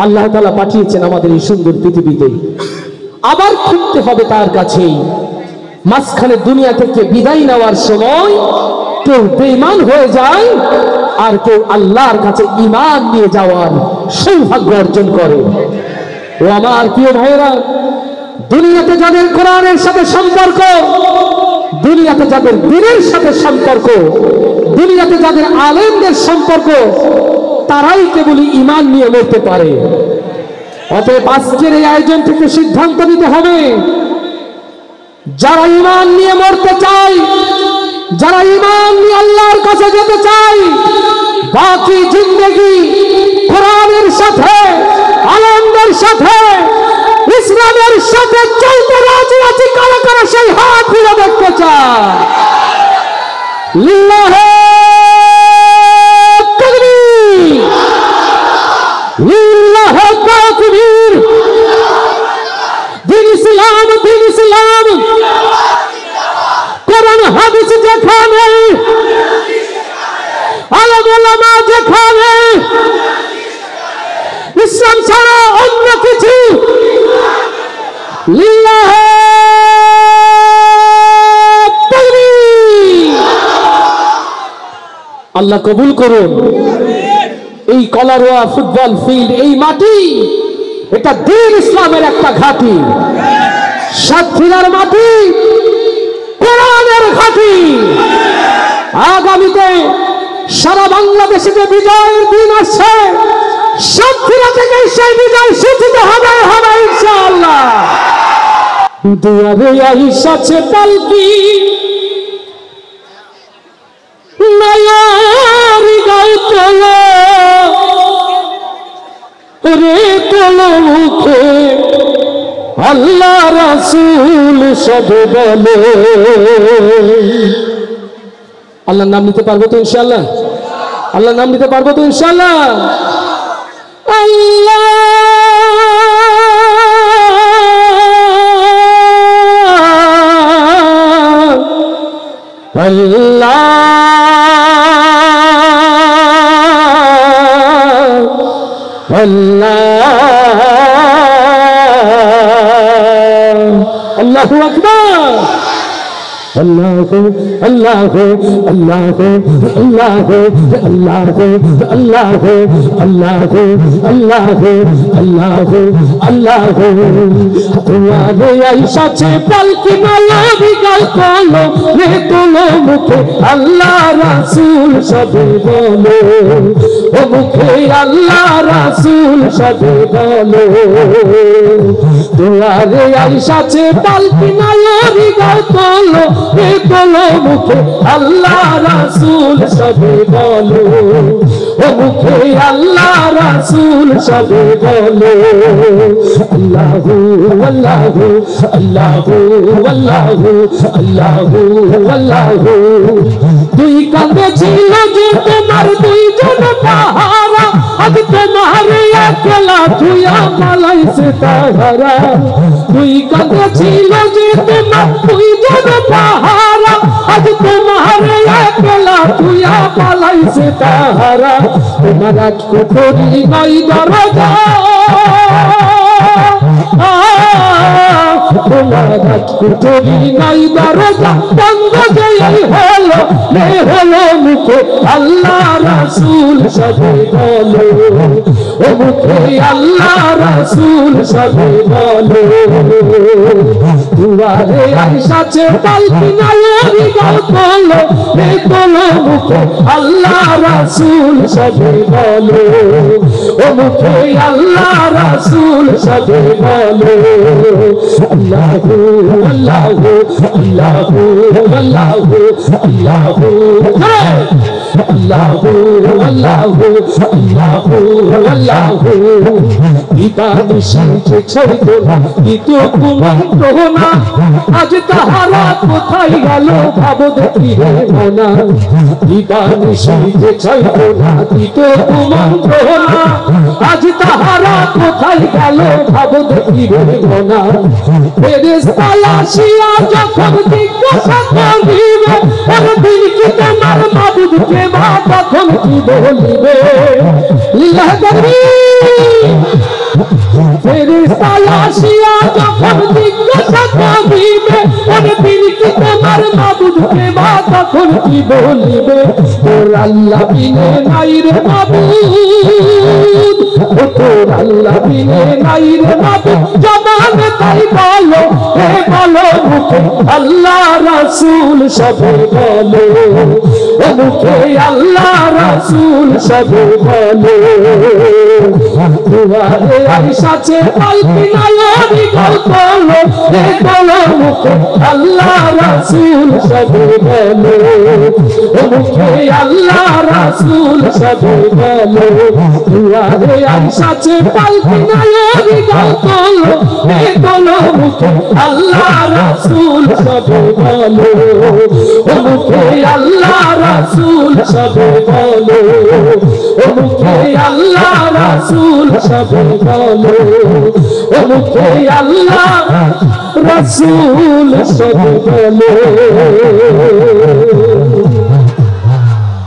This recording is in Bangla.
আল্লাহ তাআলা পাঠিয়েছেন আমাদের এই সুন্দর পৃথিবীতে, আবার ফিরতে হবে তার কাছেই। মাঝখানে দুনিয়া থেকে বিদায় নেওয়ার সময় কেউ বেঈমান হয়ে যায়, আর কেউ আল্লাহর কাছে ঈমান নিয়ে যাওয়ার সৌভাগ্য অর্জন করে। ও আমার প্রিয় ভাইয়েরা, দুনিয়াতে যাদের কোরআনের সাথে সম্পর্ক, দুনিয়াতে যাদের দ্বীনের সাথে সম্পর্ক, দুনিয়াতে যাদের আলেমদের সম্পর্ক, তারাই কেবলই ঈমান নিয়ে মরতে পারে। অতএব আজকের এই আয়োজন থেকে সিদ্ধান্ত নিতে হবে, যারা ঈমান নিয়ে মরতে চায়, যারা ঈমান নিয়ে আল্লাহর কাছে যেতে চায়, বাকি জিন্দেগি কোরআনের সাথে, আলেমদের সাথে, ইসলামের সাথে চলতে রাজি আছি কারা কারা সেই হাত তুলে দেখতে চায়। লিল্লাহে তাকবীর, লিল্লাহে তাকবীর। দিন ইসলাম, দিন ইসলাম, কোরআন হাদিস যেখানে, আলেম ওলামা যেখানে, ইসলাম ছাড়া অন্য কিছু লিল্লাহে তাকবীর। আল্লাহ কবুল করুন। এই কলারোয়া ফুটবল ফিল্ড, এই মাটি, এটা দ্বীন ইসলামের একটা ঘাঁটি, সাতক্ষীরার মাটি কোরআনের ঘাঁটি। আগামীতে সারা বাংলাদেশে যে বিজয়ের দিন আসছে, সাতক্ষীরা থেকে সেই বিজয় সূচিত হবে হবে ইনশাআল্লাহ। দুয়ারে আইসাছে পালকি, নয়ারি গায়ে তোলো রে, তোলো মুখে আল্লাহ রাসূল সব বলে। আল্লাহর নাম নিতে পারবো তো ইনশাআল্লাহ? আল্লাহর নাম নিতে পারবো তো ইনশাআল্লাহ? আল্লাহ আল্লাহ আল্লাহ, আল্লাহু আকবার। আল্লাহু আল্লাহু আল্লাহু আল্লাহু আল্লাহু আল্লাহু আল্লাহু আল্লাহু আল্লাহু আল্লাহু। দুয়ারে আইসাছে পালকি, নয়ারি গায়ে তোলো রে, তোলো মুখে আল্লাহ রাসূল সবে বলো, ও মুখে আল্লাহ রাসূল সবে বলো। দুয়ারে আইসাছে পালকি, নয়ারি গায়ে তোলো রে, তোলো মুখে আল্লাহ রাসূল সবে বলো, ও মুখে আল্লাহ রাসূল সবে বলো। আল্লাহু আল্লাহু আল্লাহু আল্লাহু আল্লাহু আল্লাহু। দুই কাঁধে ছিল যে তোমার দুইজন পাহারা, আজ তোমার একলা তুইয়া পালাইছে তাহারা। দুই কাঁধে ছিল যে তোমার দুইজন পাহারা, আজ তোমার একলা তুইয়া পালাইছে তাহারা। তোমার আজ কুঠরি নাই দরজা, তোমার আজ কুঠরি নাই দরজা, বন্ধ যেই হলো রে হলো মুখে আল্লাহ রাসূল সবে বলো, ও মুখে আল্লাহ রাসূল সবে বলো। দুয়ারে আইসাছে পালকি, নয়ারি গায়ে তোলো রে, তোলো মুখে আল্লাহ রাসূল সবে বলো, ও মুখে আল্লাহ রাসূল সবে বলো। আল্লাহু আল্লাহু আল্লাহু আল্লাহু আল্লাহু আল্লাহু আল্লাহু আল্লাহু আল্লাহু। ইবাদত শান্তি ছড়িতো না, দিতো কুমন্ত্র না, আজ তাহারা কোথায় গেল ভাবো দেখি রে মনা। ইবাদত শান্তি ছড়িতো না, দিতো কুমন্ত্র না, আজ তাহারা কোথায় গেল ভাবো দেখি রে মনা। ফেরেশতা আসিয়া যখন জিজ্ঞাসা করিবে, একদিন কি তোমার মাবুদ কে মা, তখন কি বলিবে? লিল্লাহি তাকবীর। ফেরেশতায় আসিয়া যখন জিজ্ঞাসা করিবে ওরে দিন কি তোমার মাবুদকে বা তখন কি বলিবে তোর আল্লাহ বিনে নাই রে মাবুদ ও তোর আল্লাহ বিনে নাই রে মাবুদ জবানে তাই বলো হে বলো মুখে আল্লাহ রাসূল সবে বলো ও মুখে আল্লাহ রাসূল সবে বলো দুয়ারে আইসাছে পালকি নায়রি বলো হে বলো মুখে আল্লাহ রাসূল সবে বলো ও মুখে আল্লাহ রাসূল সবে বলো দুয়ারে আইসাছে পালকি নায়রি বলো হে বলো মুখে আল্লাহ রাসূল সবে বলো ও মুখে আল্লাহ রাসূল সবে বলো ও মুখে আল্লাহ রাসূল সবে বলো ও মুখে আল্লাহ রাসূল সবে বলো